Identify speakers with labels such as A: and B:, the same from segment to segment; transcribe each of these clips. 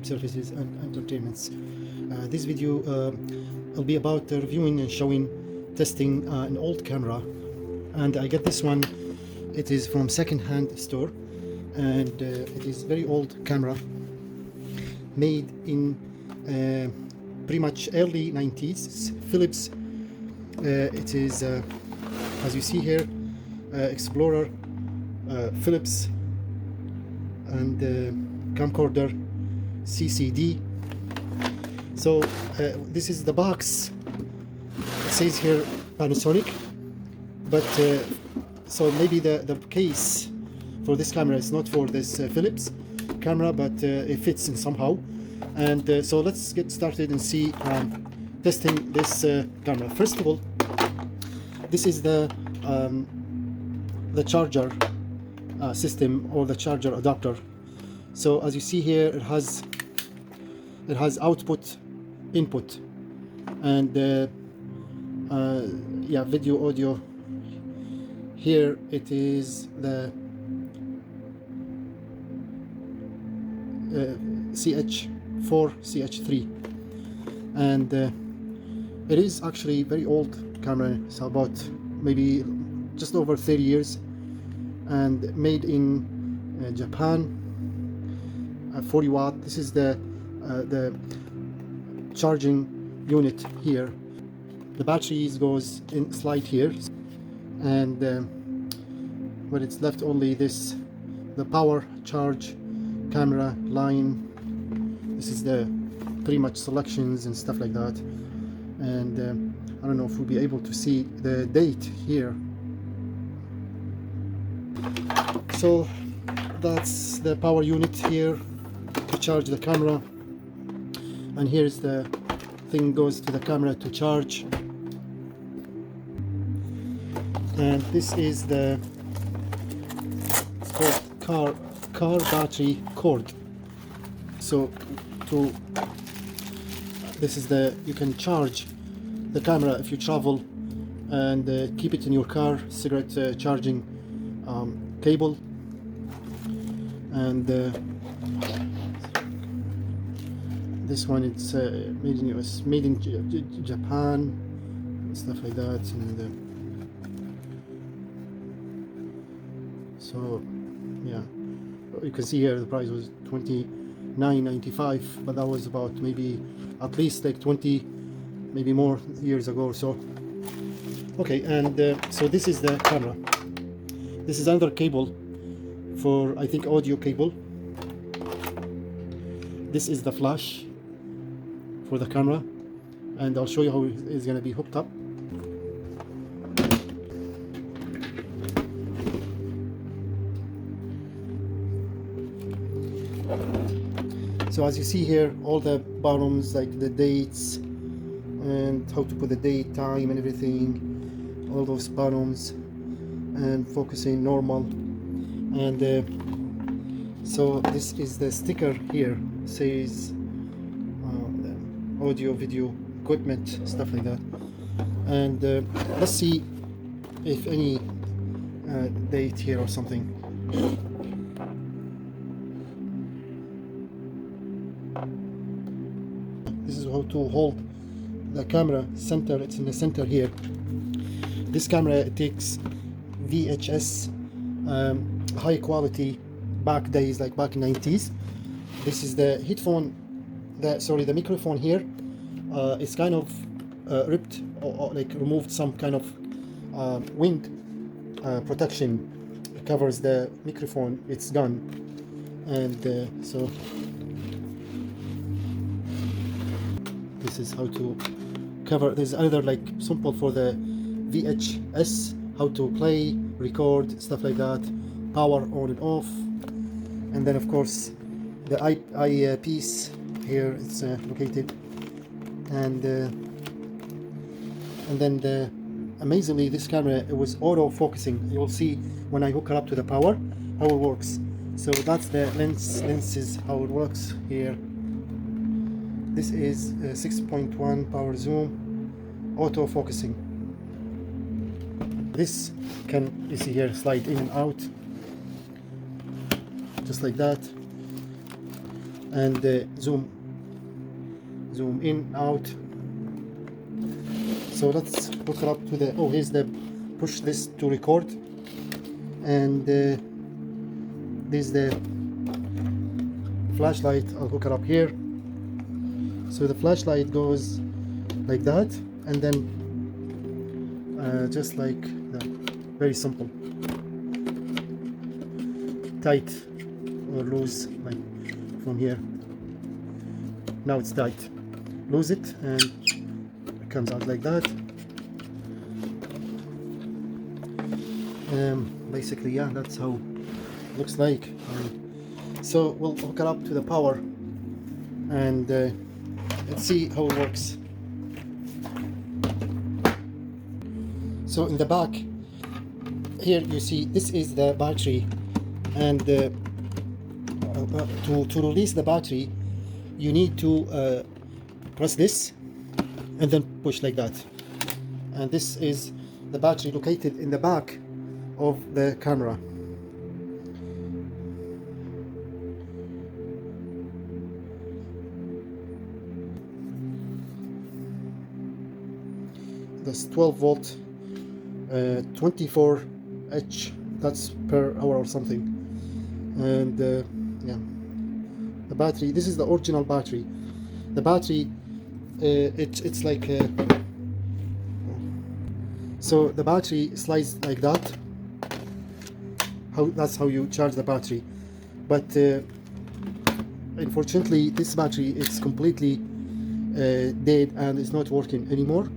A: services and entertainments. This video will be about reviewing and showing, testing an old camera, and I get this one. It is from second-hand store, and it is very old camera, made in pretty much early 90s. Philips. It is, as you see here, Explorer, Philips, and Camcorder CCD. So this is the box. It says here Panasonic, but so maybe the case for this camera is not for this Philips camera, but it fits in somehow. And so let's get started and see testing this camera. First of all, this is the charger system, or the charger adapter. So as you see here, it has output, input, and yeah, video, audio. Here it is the CH4, CH3, and it is actually very old camera. It's about maybe just over 30 years, and made in Japan. 40 watt. This is the charging unit here. The batteries goes in slide here, and but it's left only this, the power charge camera line. This is the pretty much selections and stuff like that. And I don't know if we'll be able to see the date here. So that's the power unit here to charge the camera, and here's the thing goes to the camera to charge. And this is the, it's called car battery cord. So this is the, you can charge the camera if you travel, and keep it in your car. Cigarette charging cable. And this one, it's made in US, made in Japan, and stuff like that. And so yeah, you can see here the price was $29.95, but that was about maybe at least like 20, maybe more years ago or so. Okay, and so this is the camera. This is another cable for, I think, audio cable. This is the flash for the camera, and I'll show you how it is going to be hooked up. So as you see here, all the buttons, like the dates and how to put the date, time and everything, all those buttons, and focusing normal. And so this is the sticker here, says audio, video, equipment, stuff like that. And let's see if any date here or something. This is how to hold the camera center. It's in the center here. This camera, it takes VHS, high quality, back days, like back in 90s. This is the headphone, the microphone here. It's kind of ripped, or like removed some kind of wind protection. It covers the microphone, it's gone. And so this is how to cover. There's another like simple for the VHS, how to play, record, stuff like that, power on and off. And then of course the eyepiece here, it's located, and then amazingly, this camera, it was auto focusing. You'll see when I hook it up to the power how it works. So that's the lenses, how it works here. This is 6.1 power zoom, auto focusing. This can, you see here, slide in and out just like that. and zoom in, out. So let's hook it up to the, oh, here's the, push this to record, and there's the flashlight. I'll hook it up here. So the flashlight goes like that, and then just like that. Very simple. Tight or loose, like from here. Now it's tight. Lose it and it comes out like that. Basically, yeah, that's how it looks like. So we'll hook it up to the power, and let's see how it works. So in the back here you see this is the battery, and to release the battery you need to press this and then push like that, and this is the battery located in the back of the camera. That's 12 volt, 24H, that's per hour or something. And yeah, the battery, this is the original battery. The battery, it's like so the battery slides like that. That's how you charge the battery. But unfortunately this battery is completely dead and it's not working anymore.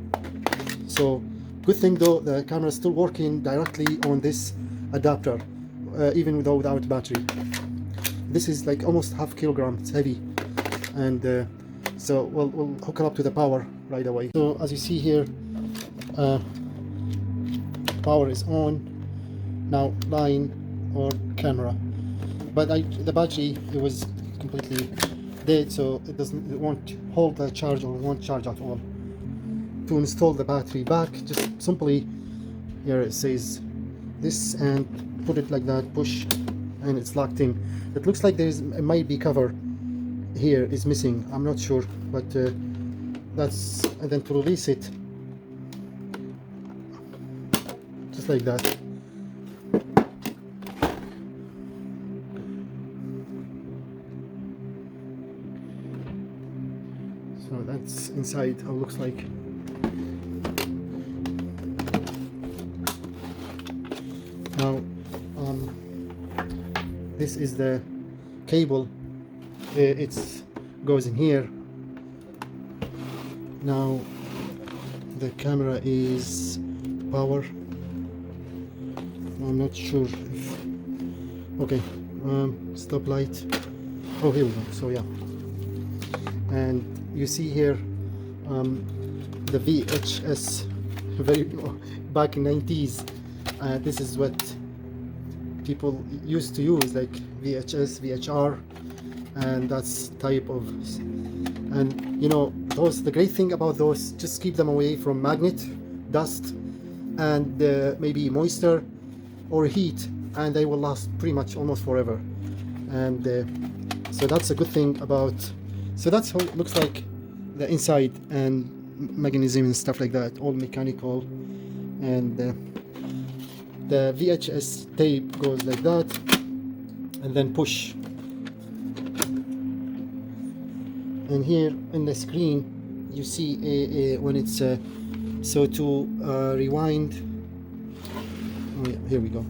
A: So good thing though, the camera is still working directly on this adapter, even without battery. This is like almost half kilogram, it's heavy, and so we'll hook it up to the power right away. So as you see here, power is on now, line or camera, but the battery, it was completely dead, so it won't hold the charge, or won't charge at all. To install the battery back, just simply, here it says this, and put it like that, push, and it's locked in. It looks like it might be cover here is missing, I'm not sure, but that's, and then to release it, just like that. So that's inside how it looks like. Now this is the cable, it goes in here. Now the camera is power, I'm not sure if, okay, stop light, oh here we go. So yeah, and you see here the VHS, very back in 90s. This is what people used to use, like VHS, VHR, and that's type of, and you know, those, the great thing about those, just keep them away from magnet, dust, and maybe moisture or heat, and they will last pretty much almost forever. And so that's a good thing about, so that's how it looks like, the inside and mechanism and stuff like that, all mechanical. And the VHS tape goes like that, and then push, and here in the screen you see when it's so to rewind, oh yeah, here we go.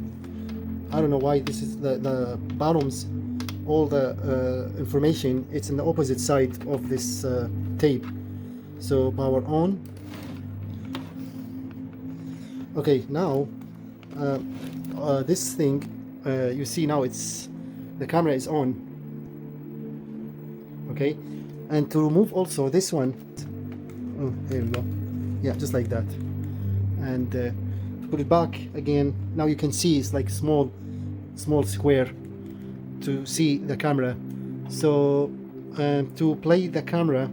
A: I don't know why this is the bottoms, all the information, it's in the opposite side of this tape. So power on. Okay, now this thing, you see now it's, the camera is on. Okay, and to remove also this one, oh, here we go, yeah, just like that, and put it back again. Now you can see it's like small square to see the camera. So to play the camera,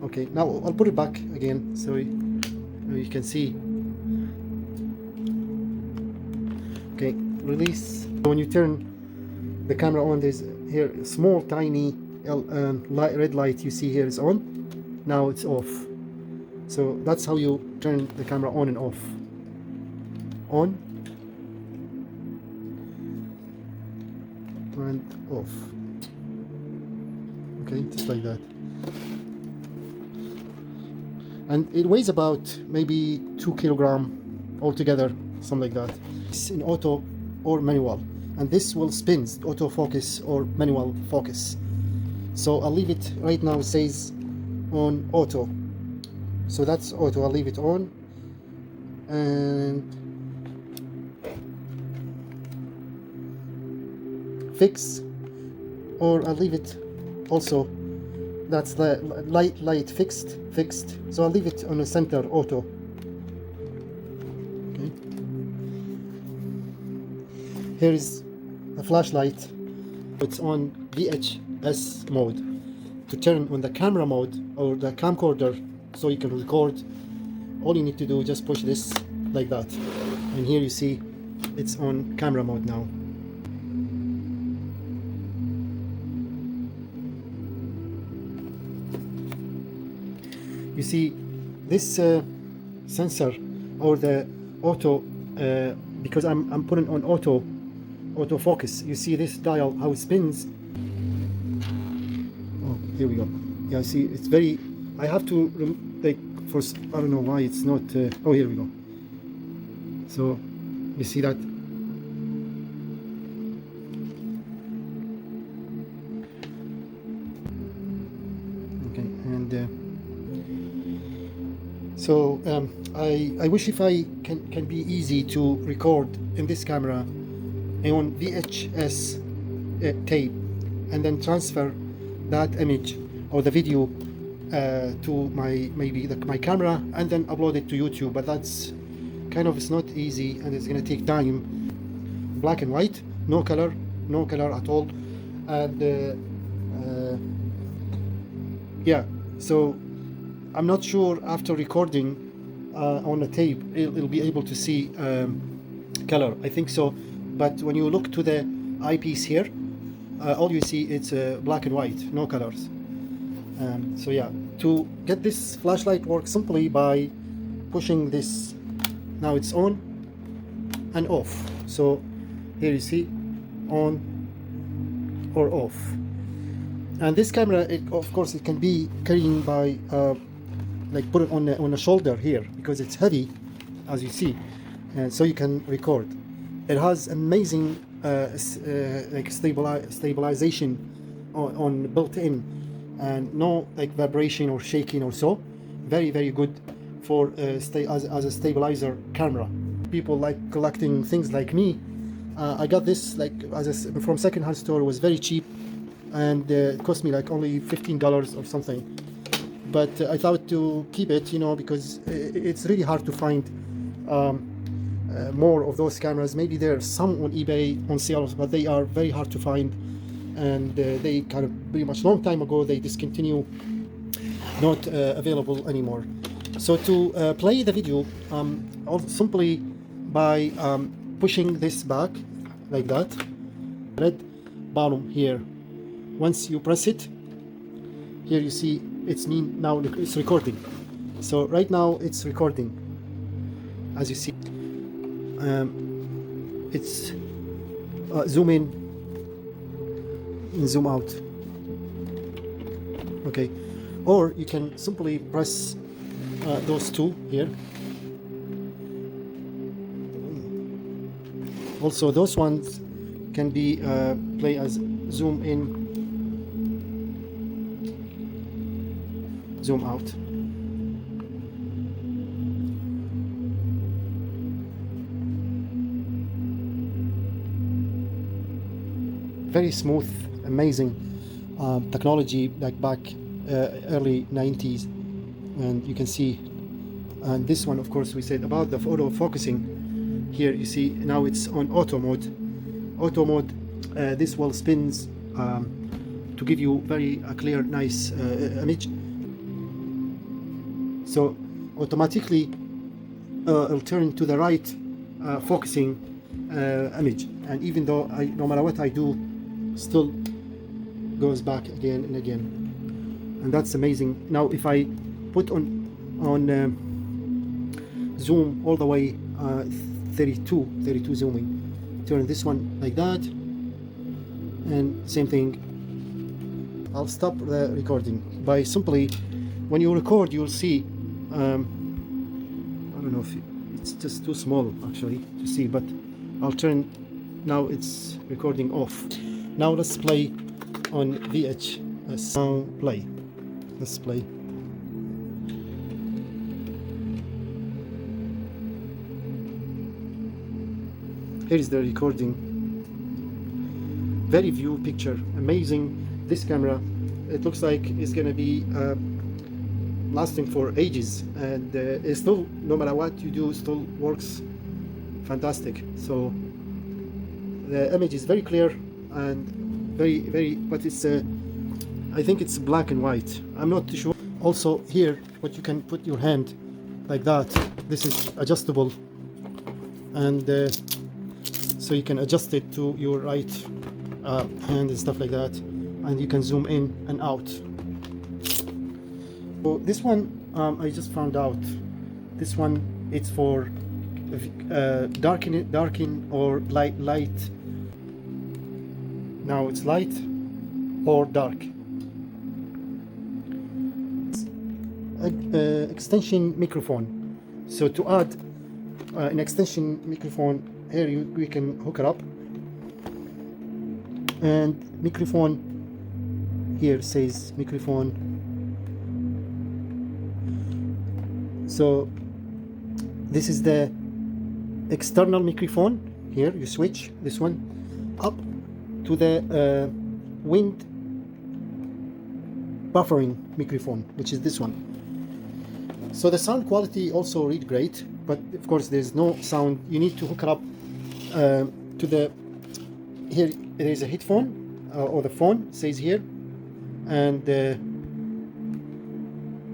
A: okay, now I'll put it back again so you can see. Okay, release. When you turn the camera on. There's here small tiny red light you see here is on. Now it's off. So that's how you turn the camera on and off. On and off. Okay, just like that. And it weighs about maybe 2 kilograms altogether, something like that. It's in auto or manual, and this will spin autofocus or manual focus. So I'll leave it right now. It says on auto, so that's auto. I'll leave it on, and fix, or I'll leave it also. That's the light fixed. So I'll leave it on the center auto. Okay. Here is the flashlight. It's on VHS mode. To turn on the camera mode or the camcorder so you can record, all you need to do is just push this like that. And here you see it's on camera mode now. You see this sensor or the auto, because I'm putting on autofocus. You see this dial how it spins. Oh, here we go. Yeah, see it's very. I have to like for I don't know why it's not. Oh, here we go. So you see that. Okay, and. So I wish if I can be easy to record in this camera on VHS tape and then transfer that image or the video to my camera and then upload it to YouTube, but that's kind of, it's not easy and it's gonna take time. Black and white, no color at all, and yeah, so I'm not sure after recording on a tape it'll be able to see color. I think so, but when you look to the eyepiece here, all you see it's black and white, no colors. So yeah, to get this flashlight work simply by pushing this. Now it's on and off. So here you see on or off. And this camera, of course, it can be carrying by like put it on a shoulder here because it's heavy, as you see, and so you can record. It has amazing like stabilization on built-in, and no like vibration or shaking or so. Very good for as a stabilizer camera. People like collecting things like me. I got this like from second-hand store. It was very cheap, and it cost me like only $15 or something. But I thought to keep it, you know, because it's really hard to find more of those cameras. Maybe there are some on eBay on sale, but they are very hard to find, and they kind of pretty much long time ago they discontinue, not available anymore. So to play the video, simply by pushing this back like that, red bottom here. Once you press it, here you see it's now it's recording. So right now it's recording, as you see. It's zoom in and zoom out. Okay, or you can simply press those two here. Also, those ones can be play as zoom in, zoom out. Very smooth, amazing technology, like back early 90s. And you can see, and this one, of course, we said about the photo focusing. Here you see now it's on auto mode. Auto mode, this will spins to give you very clear, nice image. So automatically it'll turn to the right focusing image. And even though no matter what I do, still goes back again and again, and that's amazing. Now if I put on zoom all the way, 32 zooming, turn this one like that, and same thing. I'll stop the recording by simply, when you record, you'll see, I don't know if it's just too small actually to see, but I'll turn, now it's recording off. Now let's play on VHS. Now play. Let's play. Here is the recording. Very view picture, amazing. This camera, it looks like it's gonna be lasting for ages, and it still, no matter what you do, still works fantastic. So the image is very clear and very, but it's I think it's black and white. I'm not too sure. Also here, what you can put your hand like that. This is adjustable, and so you can adjust it to your right hand and stuff like that, and you can zoom in and out. So this one, I just found out, this one, it's for darken or light. Now it's light or dark. Extension microphone. So to add an extension microphone, here we can hook it up, and microphone here says microphone. So this is the external microphone. Here you switch this one up to the wind buffering microphone, which is this one. So the sound quality also read great, but of course there's no sound. You need to hook it up to the, here there is a headphone, or the phone says here, and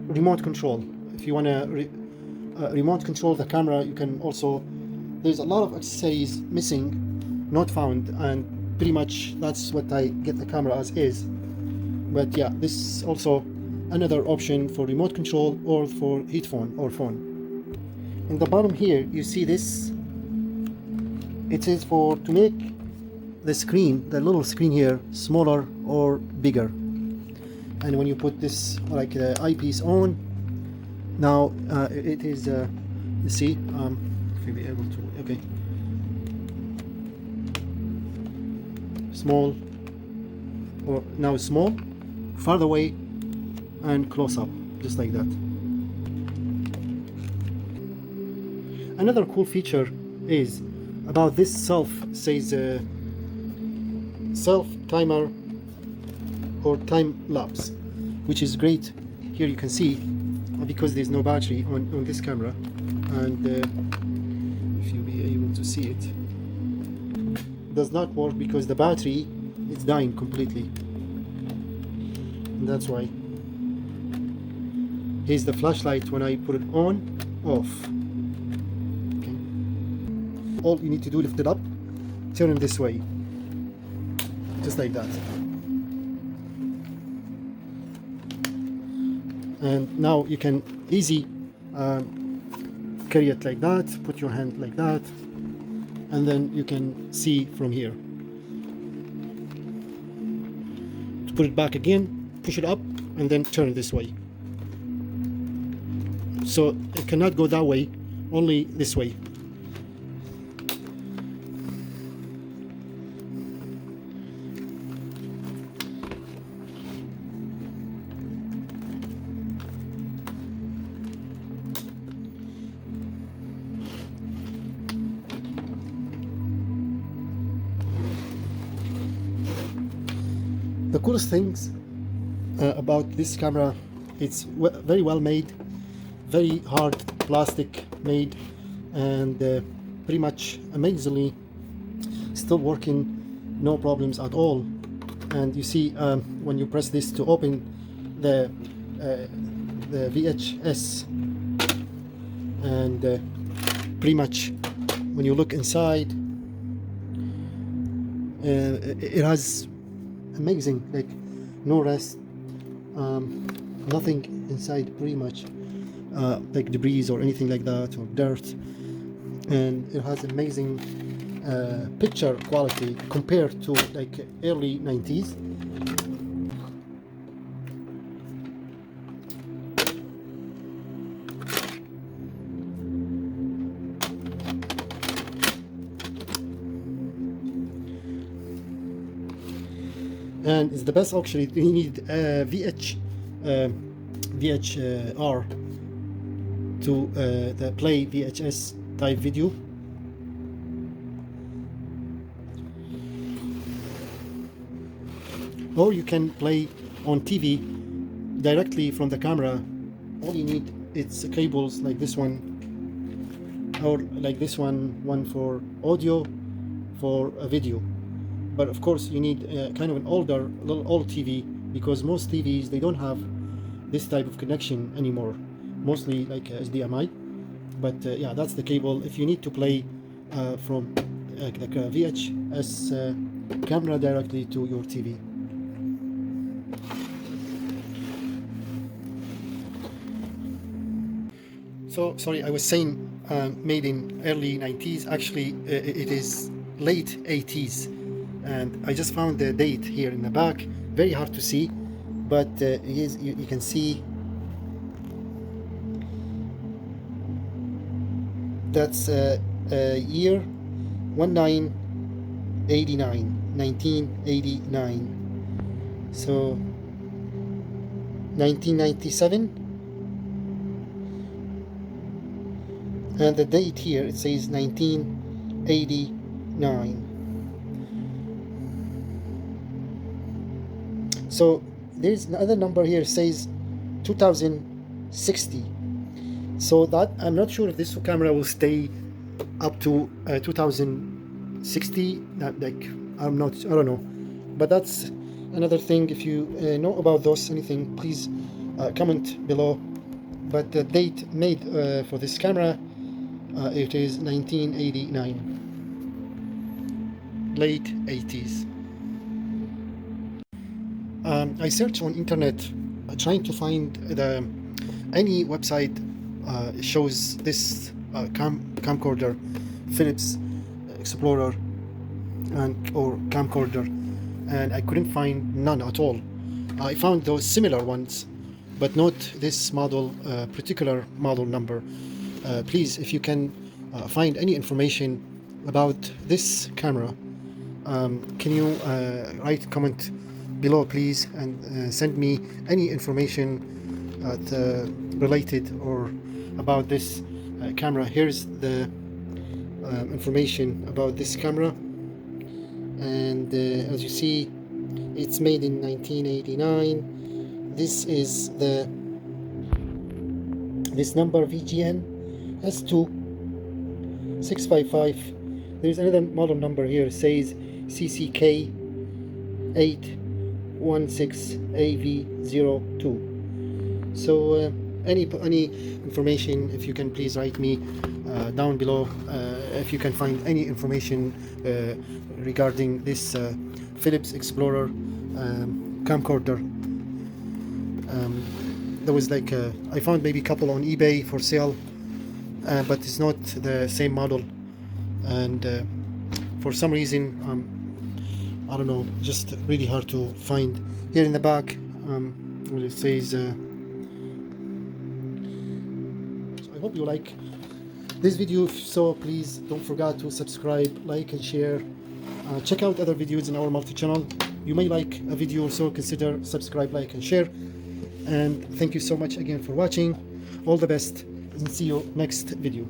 A: remote control. If you want to remote control the camera, you can also, there's a lot of accessories missing, not found, and pretty much that's what I get the camera as is. But yeah, this is also another option for remote control or for headphone or phone. In the bottom here you see this, it is for to make the screen, the little screen here, smaller or bigger. And when you put this like the eyepiece on, now it is you see, if you'll be able to, okay, small, or now small, farther away, and close up, just like that. Another cool feature is about this self, says self timer or time lapse, which is great. Here you can see, because there's no battery on this camera, and if you'll be able to see it, does not work because the battery is dying completely, and that's why. Here's the flashlight when I put it on, off. Okay. All you need to do, lift it up, turn it this way, just like that. And now you can easy carry it like that, put your hand like that, and then you can see from here. To put it back again, push it up, and then turn it this way. So it cannot go that way, only this way. The coolest things about this camera, it's very well made, very hard plastic made, and pretty much amazingly still working, no problems at all. And you see when you press this to open the VHS, and pretty much when you look inside, it has amazing, like no rust, nothing inside pretty much, like debris or anything like that, or dirt. And it has amazing picture quality compared to like early 90s. And it's the best. Actually, you need VHR to play VHS type video. Or you can play on TV directly from the camera. All you need is cables like this one, or like this one for audio, for a video. But of course you need kind of an little old TV, because most TVs, they don't have this type of connection anymore, mostly like HDMI. But yeah, that's the cable if you need to play from the VHS camera directly to your TV. So sorry, I was saying made in early 90s. Actually, it is late 80s, and I just found the date here in the back. Very hard to see, but you can see that's year 1989. So 1997. And the date here, it says 1989. So there's another number here, says 2060. So that, I'm not sure if this camera will stay up to 2060. I don't know. But that's another thing. If you know about those, anything, please comment below. But the date made for this camera, it is 1989, late 80s. I searched on internet trying to find any website shows this camcorder, Philips Explorer or camcorder, and I couldn't find none at all. I found those similar ones, but not this model, particular model number. Please, if you can find any information about this camera, can you write comment below, please, and send me any information related or about this camera. Here's the information about this camera, and as you see, it's made in 1989. This is this number, VGN S2 655. There's another model number here, it says CCK 816AV02. So any information, if you can please write me down below, if you can find any information regarding this Philips Explorer camcorder. There was like I found maybe a couple on eBay for sale, but it's not the same model, and for some reason I don't know, just really hard to find. Here in the back it says so I hope you like this video. If so, please don't forget to subscribe, like and share. Check out other videos in our multi-channel. You may like a video, so consider subscribe, like and share. And thank you so much again for watching. All the best, and see you next video.